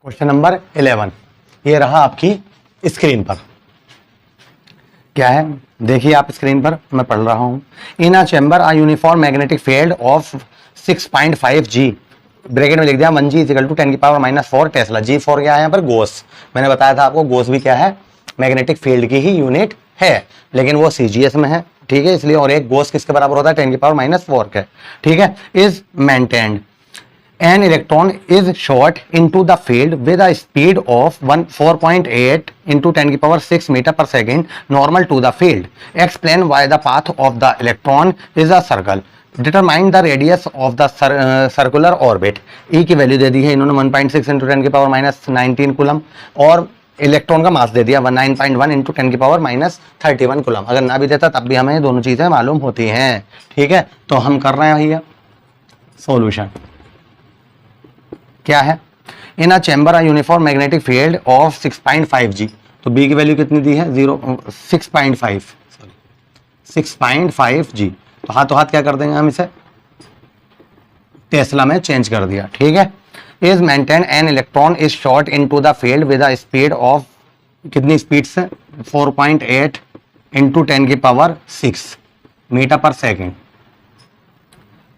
Question number 11 ये रहा आपकी स्क्रीन पर। क्या है देखिए आप स्क्रीन पर, मैं पढ़ रहा हूं। In a chamber a uniform magnetic field of 6.5 G, bracket में लिख दिया 1 G equal to 10⁻⁴ tesla. G for क्या है यहाँ पर? गोस। मैंने बताया था आपको गोस भी क्या है, मैग्नेटिक फील्ड की ही यूनिट है, लेकिन वो सीजीएस में है, ठीक है, इसलिए। और एक गोस किसके बराबर होता है? 10⁻⁴ के, ठीक है। Is maintained an electron is shot into the field with a speed of 4.8 into 10⁶ meter per second normal to the field. Explain why the path of the electron is a circle. Determine the radius of the circular orbit. E की value दे दी है इन्होंने 1.6 into 10⁻⁻19 coulomb, और electron का मास दे दिया 9.1 into 10⁻31 coulomb. अगर ना भी देता तब भी हमें दोनों चीजें मालूम होती हैं, ठीक है। तो हम कर रहे हैं भैया सॉल्यूशन। क्या है? In a chamber a uniform magnetic field of 6.5 G, तो बी की वैल्यू कितनी दी है? 6.5 जी। तो हाथों हाथ क्या कर देंगे हम इसे? टेस्ला में चेंज कर दिया, ठीक है। Is maintain an electron is shot into the field with a speed of, कितनी स्पीड से? 4.8 इंटू 10⁶ मीटर पर सेकेंड,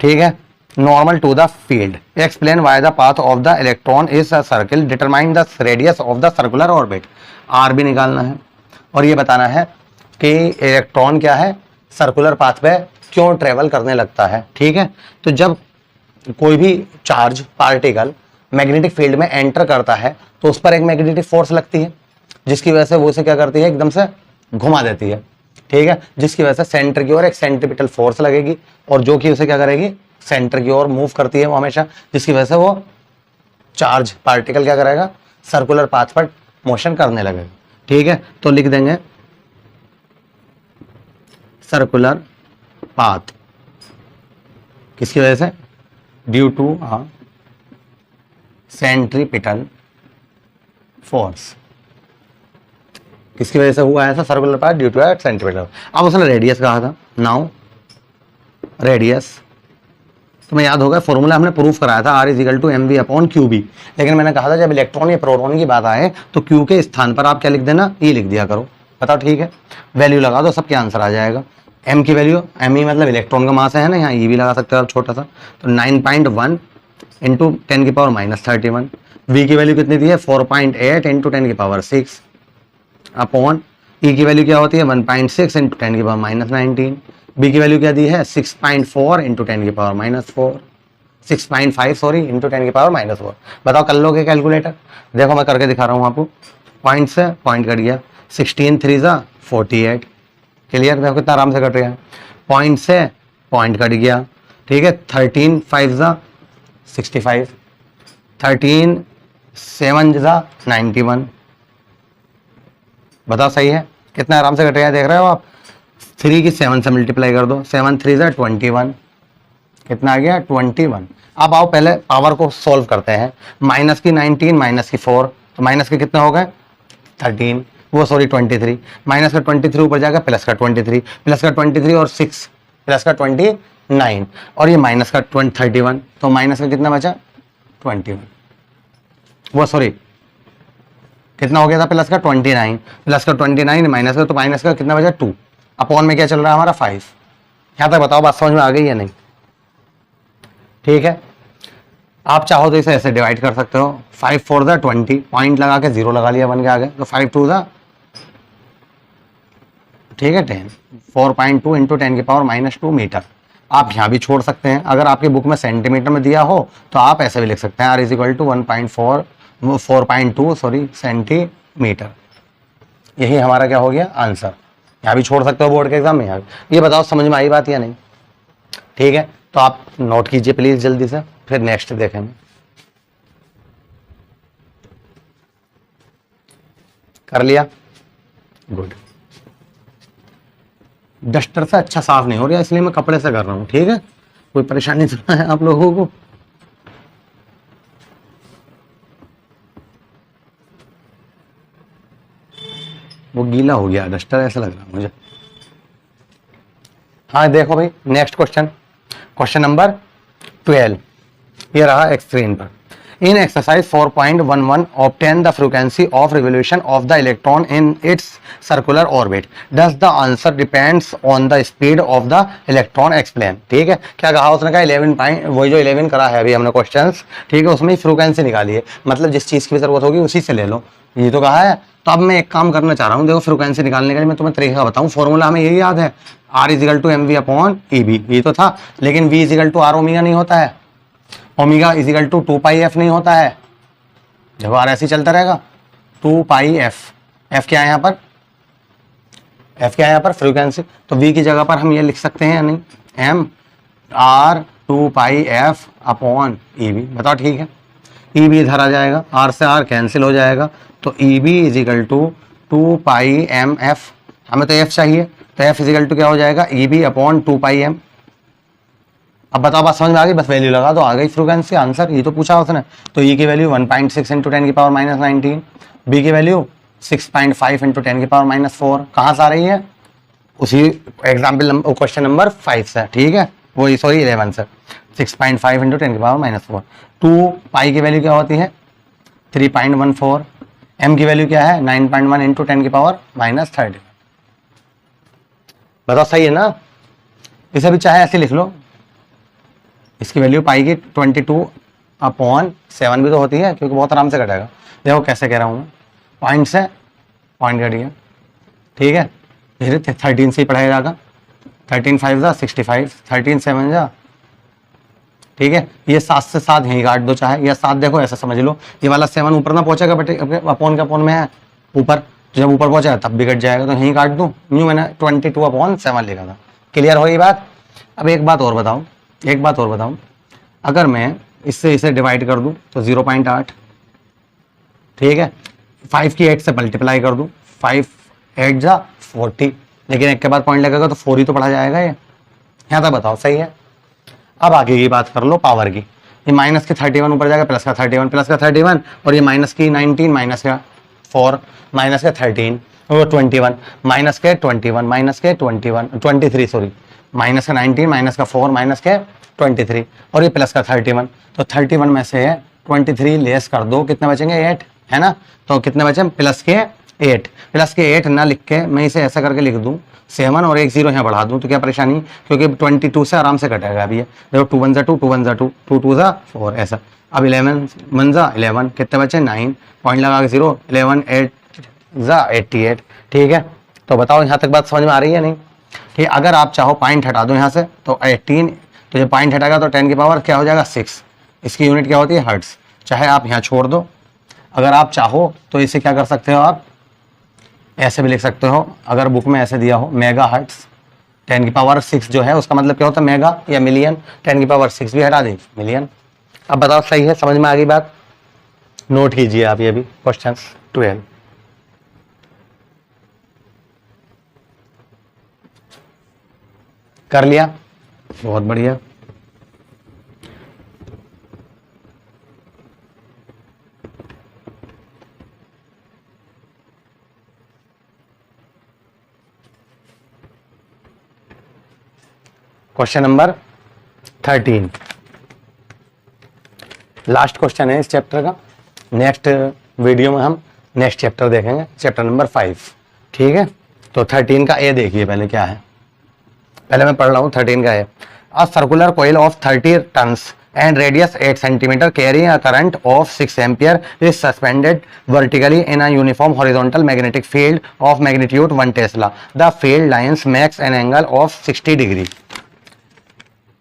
ठीक है, normal to the field. Explain why the path of the electron is a circle. Determine the radius of the circular orbit. R भी निकालना है और ये बताना है कि इलेक्ट्रॉन क्या है, सर्कुलर पाथ पे क्यों ट्रेवल करने लगता है, ठीक है। तो जब कोई भी चार्ज पार्टिकल मैग्नेटिक फील्ड में एंटर करता है तो उस पर एक मैग्नेटिक फोर्स लगती है, जिसकी वजह से वो उसे क्या करती है? एकदम से घुमा देती है, ठीक है, जिसकी वजह से सेंटर की ओर एक सेंट्रीपिटल फोर्स लगेगी और जो कि उसे क्या करेगी? सेंटर की ओर मूव करती है वो हमेशा, जिसकी वजह से वो चार्ज पार्टिकल क्या करेगा? सर्कुलर पाथ पर मोशन करने लगेगा, ठीक है। तो लिख देंगे सर्कुलर पाथ किसकी वजह से? Due to centripetal force. किसकी वजह से हुआ ऐसा circular path? Due to centripetal. अब उसने रेडियस कहा था, नाउ रेडियस तुम्हें याद होगा फॉर्मूला हमने प्रूफ कराया था, R is equal to mv/qb। लेकिन मैंने कहा था जब इलेक्ट्रॉन या प्रोटॉन की बात आए तो Q के स्थान पर आप क्या लिख देना? E लिख दिया करो। बताओ, ठीक है, वैल्यू लगा दो, सबके आंसर आ जाएगा। M की वैल्यू, Me मतलब इलेक्ट्रॉन का मास है ना, यहाँ E भी लगा सकते हो आप छोटा सा, तो 9.1 इंटू 10⁻31। V की वैल्यू कितनी दी है? 4.8 इंटू 10⁶ अपॉन E की वैल्यू क्या होती है? 1.6 इंटू 10⁻⁻19। बी की वैल्यू क्या दी है? 6.4 इंटू 10⁻⁻4, 6.5 सॉरी इंटू 10⁻⁻4। बताओ कर लोगे कैलकुलेटर? देखो मैं करके दिखा रहा हूँ आपको। पॉइंट से पॉइंट कट गया, 16 3 48, क्लियर? देखो कितना आराम से कट रहा है। पॉइंट से पॉइंट कट गया, ठीक है, 13 5 65, 13 7 91। बताओ सही है? कितना आराम से कट रहा है, देख रहे हो आप? 3 की 7 से मल्टीप्लाई कर दो, 7 3 21, कितना आ गया? 21। अब आओ पहले पावर को सॉल्व करते हैं। माइनस की 19 माइनस की 4, तो माइनस के कितने हो गए? 13, वो सॉरी 23, माइनस का 23 ऊपर जाएगा, प्लस का 23, प्लस का 23 और 6 प्लस का 29, और ये माइनस का 31, तो माइनस का कितना बचा? 21, वो सॉरी कितना हो गया था? प्लस का 29, प्लस का 29 माइनस का, तो माइनस का कितना बचा? 2, अपॉन में क्या चल रहा है हमारा? 5। यहां तक बताओ बात समझ में आ गई या नहीं? ठीक है, आप चाहो तो इसे ऐसे डिवाइड कर सकते हो, 5 4 20, पॉइंट लगा के 0 लगा लिया 1 के आगे, तो 5 2 ठीक है 10, 4.2 इंटू 10⁻⁻2 मीटर। आप यहां भी छोड़ सकते हैं, अगर आपकी बुक में सेंटीमीटर में दिया हो तो आप ऐसे भी लिख सकते हैं, R is equal to 4.2 sorry centimetre. यही हमारा क्या हो गया? आंसर। यहाँ भी छोड़ सकते हो बोर्ड के एग्जाम में। यहाँ ये बताओ समझ में आई बात या नहीं? ठीक है, तो आप नोट कीजिए प्लीज जल्दी से, फिर नेक्स्ट देखेंगे। कर लिया? गुड। डस्टर से अच्छा साफ नहीं हो रहा, इसलिए मैं कपड़े से कर रहा हूँ, ठीक है? कोई परेशानी तो है आप लोगों को? वो गीला हो गया डस्टर, ऐसा लग रहा मुझे। हाँ देखो भाई, नेक्स्ट क्वेश्चन, क्वेश्चन नंबर 12 ये रहा स्क्रीन पर। In exercise 4.11, obtain the frequency of revolution of the electron in its circular orbit. Does the answer depends on the speed of the electron? Explain. ठीक है, क्या कहा उसने? कहा 11 पॉइंट, वही जो 11 करा है अभी हमने क्वेश्चंस, ठीक है, उसमें फ्रीक्वेंसी निकाली है, मतलब जिस चीज की भी जरूरत होगी उसी से ले लो, ये तो कहा है। तो अब मैं एक काम करना चाह रहा हूँ, देखो फ्रीक्वेंसी निकालने का मैं तुम्हें तरीका बताऊँ। फॉर्मूला हमें यही याद है, R is equal to m v upon e B, ये तो था, लेकिन V is equal to r omega नहीं होता है, omega is equal to 2 pi f नहीं होता है। देखो आर ऐसे ही चलता रहेगा, 2 पाई एफ, एफ क्या है यहाँ पर, एफ क्या है यहाँ पर? फ्रीक्वेंसी। तो वी की जगह पर हम ये लिख सकते हैं या नहीं, M R 2 pi F upon e B. बताओ ठीक है, ई बी इधर आ जाएगा, आर से आर कैंसिल हो जाएगा, तो e B is equal to 2 pi m f, हमें तो एफ चाहिए, तो एफ इजिकल टू क्या हो जाएगा, E B upon 2 pi M. अब बताओ बात समझ में आ गई? बस वैल्यू लगा दो, आ गई फ्रीक्वेंसी, आंसर। ये तो पूछा उसने। तो ई की वैल्यू 1.6 इंटू 10 की पावर माइनस 19, बी की वैल्यू 6.5 इंटू 10 की पावर माइनस 4। कहाँ से आ रही है? उसी एग्जाम्पल क्वेश्चन नंबर 5 से, ठीक है, वही सॉरी 11 से। 6.5 इंटू 10 की पावर माइनस 4। 2 पाई की वैल्यू क्या होती है? 3.14। एम की वैल्यू क्या है? 9.1 इंटू 10 की पावर माइनस 30। बताओ सही है ना? इसे भी चाहे ऐसे लिख लो, इसकी वैल्यू पाई की 22/7 भी तो होती है, क्योंकि बहुत आराम से कटेगा। देखो कैसे कह रहा हूँ मैं, पॉइंट से पॉइंट कटिए, ठीक है, फिर 13 से ही पढ़ाया जाएगा। 13 5 जा 65, 13 7 जा, ठीक है, ये 7 से 7 यहीं काट दो चाहे, या 7 देखो ऐसा समझ लो, ये वाला 7 ऊपर ना पहुंचेगा, बट अपॉन का अपॉन में है ऊपर, जब ऊपर पहुंचेगा तब भी कट जाएगा, तो यहीं काट दूँ। न्यू मैंने 22/7 लिखा था। क्लियर हो ये बात? अब एक बात और बताऊँ, एक बात और बताऊं, अगर मैं इससे इसे डिवाइड कर दूं तो 0.8, ठीक है, 5 की 8 से मल्टीप्लाई कर दूं, 5 8 जा 40, लेकिन एक के बाद पॉइंट लगेगा तो 4 ही तो पढ़ा जाएगा ये। यहाँ तक बताओ सही है? अब आगे की बात कर लो पावर की। ये माइनस के 31 ऊपर जाएगा, प्लस का 31, प्लस का 31, और ये माइनस की 19, माइनस का 4, माइनस का 13, वो 21, माइनस के 21, माइनस के 23 सॉरी, माइनस का 19, माइनस का 4, माइनस के 23, और ये प्लस का 31। तो 31 में से 23 लेस कर दो, कितने बचेंगे? 8, है ना? तो कितने बचे? प्लस के 8। प्लस के 8 ना लिख के मैं इसे ऐसा करके लिख दूं 7 और एक 0 यहाँ बढ़ा दूं, तो क्या परेशानी? क्योंकि 22 से आराम से कटेगा अभी ये। देखो 2 1 जा 2, 2 1 जा 2, 2 2 जा 4, ऐसा। अब 11 1 जा 11, कितने बचे? 9, पॉइंट लगा के 0, 11 8 जा 88, ठीक है। तो बताओ यहाँ तक बात समझ में आ रही है नहीं? ठीक, अगर आप चाहो पॉइंट हटा दो यहाँ से, तो 18, तो जब पॉइंट हटाएगा तो 10 की पावर क्या हो जाएगा? 6। इसकी यूनिट क्या होती है? हर्ट्स। चाहे आप यहाँ छोड़ दो, अगर आप चाहो तो इसे क्या कर सकते हो, आप ऐसे भी लिख सकते हो, अगर बुक में ऐसे दिया हो मेगा हर्ट्स, 10 की पावर 6 जो है उसका मतलब क्या होता है? मेगा या मिलियन। 10 की पावर 6 भी हटा दी, मिलियन। अब बताओ सही है? समझ में आ गई बात? नोट कीजिए आप ये भी क्वेश्चन 12। कर लिया? बहुत बढ़िया। क्वेश्चन नंबर 13, लास्ट क्वेश्चन है इस चैप्टर का। नेक्स्ट वीडियो में हम नेक्स्ट चैप्टर देखेंगे, चैप्टर नंबर 5, ठीक है। तो 13 का ए देखिए पहले क्या है, पहले मैं पढ़ रहा हूँ 13 का है। A circular coil of 30 turns and radius 8 centimeter carrying a current of 6 ampere is suspended vertically in a uniform horizontal magnetic field of magnitude 1 Tesla. The field lines makes an angle of 60 degree.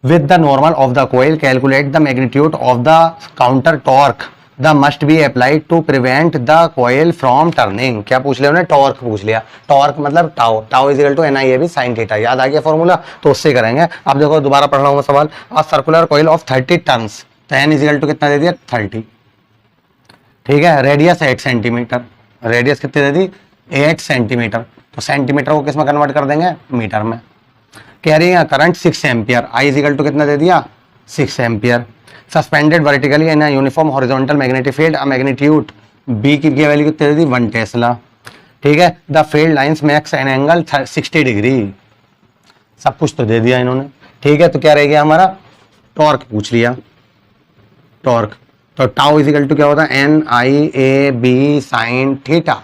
With the normal of the coil, calculate the magnitude of the counter torque that must be applied to prevent the coil from turning. क्या पूछ लिया उन्हें? Torque पूछ लिया। Torque मतलब tau, tau is equal to NIAB sin theta. याद आ गया फॉर्मूला? तो उससे करेंगे। अब देखो दोबारा पढ़ रहा हूँ मैं सवाल। A circular coil of 30 turns, तो n इज इक्वल टू कितना दे दिया? 30, ठीक है। रेडियस 8 सेंटीमीटर, रेडियस कितनी दे दी? 8 सेंटीमीटर। तो सेंटीमीटर को किस में कन्वर्ट कर देंगे? मीटर में। Carrying current 6 ampere, I is equal to कितना दे दिया? 6 ampere. Suspended vertically in uniform horizontal magnetic field, magnitude B की वैल्यू कितनी दे दी? 1 टेस्ला, ठीक है। The field lines makes an angle 60 degree. सब कुछ तो दे दिया इन्होंने, ठीक है। तो क्या रह गया हमारा? टॉर्क पूछ लिया, टॉर्क। तो टाउ इजिकल टू क्या होता है, n I A B sine theta.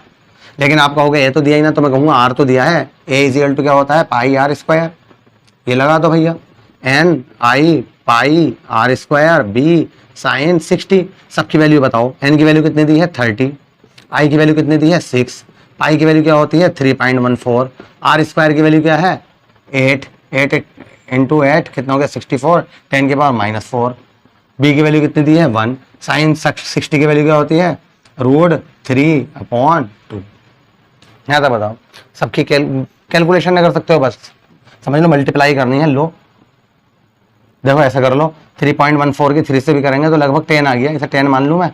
लेकिन आप कहोगे ए तो दिया ही ना, तो मैं कहूँगा आर तो दिया है। ए इजिकल टू क्या होता है, पाई आर स्क्वायर। ये लगा दो भैया, n I pi r square B sine 60। सबकी वैल्यू बताओ, एन की वैल्यू कितनी दी है 30, आई की वैल्यू कितनी दी है 6, पाई की वैल्यू क्या होती है 3.14, आर स्क्वायर की वैल्यू क्या है 8, 8 इंटू 8 कितना हो गया 64, 10 के पावर -4, बी की वैल्यू कितनी दी है 1, साइन 60 की वैल्यू क्या होती है √3/2। यहाँ तक बताओ, सबकी कैलकुलेशन नहीं कर सकते हो, बस समझ लो मल्टीप्लाई करनी है। लो देखो ऐसा कर लो, 3.14 की 3 से भी करेंगे तो लगभग 10 आ गया, इसे 10 मान लूँ मैं।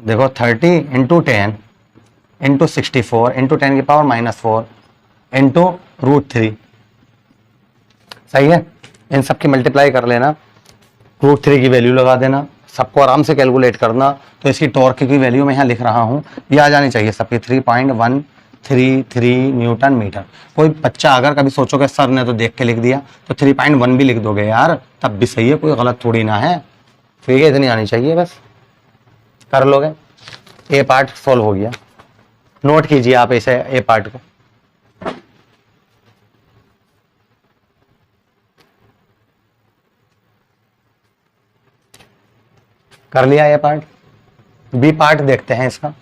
देखो 30 इंटू 10 इंटू 64 इंटू 10 की पावर -4 इंटू √3, सही है। इन सब की मल्टीप्लाई कर लेना, √3 की वैल्यू लगा देना, सबको आराम से कैलकुलेट करना। तो इसकी टॉर्क की वैल्यू मैं यहाँ लिख रहा हूँ, ये आ जानी चाहिए सबकी 3.133 न्यूटन मीटर। कोई बच्चा अगर कभी सोचोगे सर ने तो देख के लिख दिया, तो 3.1 भी लिख दोगे यार, तब भी सही है, कोई गलत थोड़ी ना है। ठीक है, इतनी आनी चाहिए, बस कर लोगे। ए पार्ट सोल्व हो गया, नोट कीजिए आप इसे ए पार्ट को। कर लिया ए पार्ट। बी पार्ट देखते हैं इसका।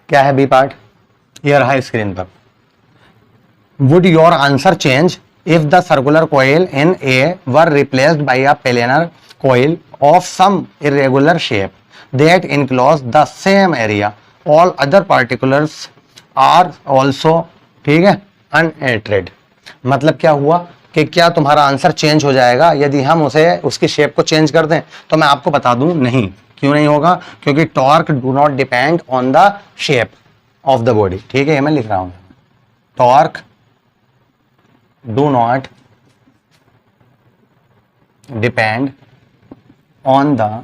क्या है बी पार्ट, ये रहा स्क्रीन पर। Would your answer change if the circular coil in A were replaced by a planar coil of some irregular shape that enclose the same area? All other particulars are also, ठीक है, unaltered। मतलब क्या हुआ कि क्या तुम्हारा answer change हो जाएगा यदि हम उसे उसकी शेप को चेंज कर दें? तो मैं आपको बता दूं नहीं। क्यों नहीं होगा? क्योंकि torque do not depend on the shape of the body. ठीक है, ये मैं लिख रहा हूं, torque do not depend on the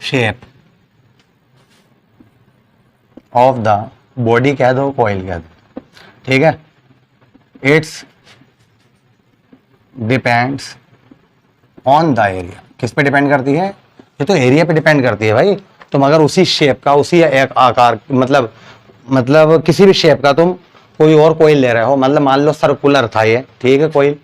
shape of the body, कह दो coil कह दो, ठीक है। It's depends on the area। किस पे डिपेंड करती है? ये तो एरिया पे डिपेंड करती है भाई। तुम अगर उसी शेप का, उसी एक आकार, मतलब किसी भी शेप का तुम कोई और कोयल ले रहे हो, मतलब मान लो सर्कुलर था ये, ठीक है कोयल,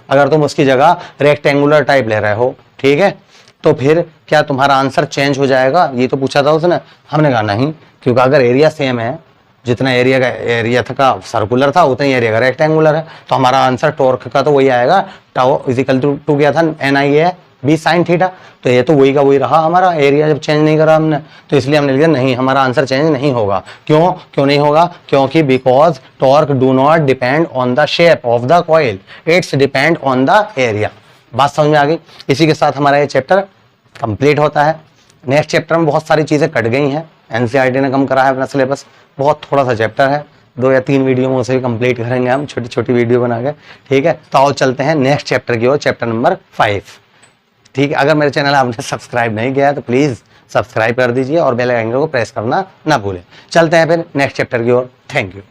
अगर तुम उसकी जगह रेक्टेंगुलर टाइप ले रहे हो, ठीक है, तो फिर क्या तुम्हारा आंसर चेंज हो जाएगा? ये तो पूछा था उसने, हमने कहा नहीं, क्योंकि अगर एरिया सेम है, जितना एरिया था सर्कुलर था उतना ही एरिया का रेक्टेंगुलर है, तो हमारा आंसर टॉर्क का तो वही आएगा, टाउ इजिकल टू क्या था NIA बी साइन थीटा। तो ये तो वही का वही रहा हमारा, एरिया जब चेंज नहीं करा हमने, तो इसलिए हमने लिखा नहीं, हमारा आंसर चेंज नहीं होगा। क्यों नहीं होगा? क्योंकि because torque do not depend on the shape of the coil, it's depend on the area. बात समझ में आ गई? इसी के साथ हमारा ये चैप्टर कंप्लीट होता है। नेक्स्ट चैप्टर में बहुत सारी चीजें कट गई हैं, NCERT ने कम करा है अपना सिलेबस, बहुत थोड़ा सा चैप्टर है, 2 या 3 वीडियो में उसे भी कंप्लीट करेंगे हम, छोटी छोटी वीडियो बना के। ठीक है, तो आओ चलते हैं नेक्स्ट चैप्टर की ओर, चैप्टर नंबर 5। ठीक है, अगर मेरे चैनल आपने सब्सक्राइब नहीं किया है तो प्लीज सब्सक्राइब कर दीजिए और बेल आइकन को प्रेस करना ना भूलें। चलते हैं फिर नेक्स्ट चैप्टर की ओर। Thank you.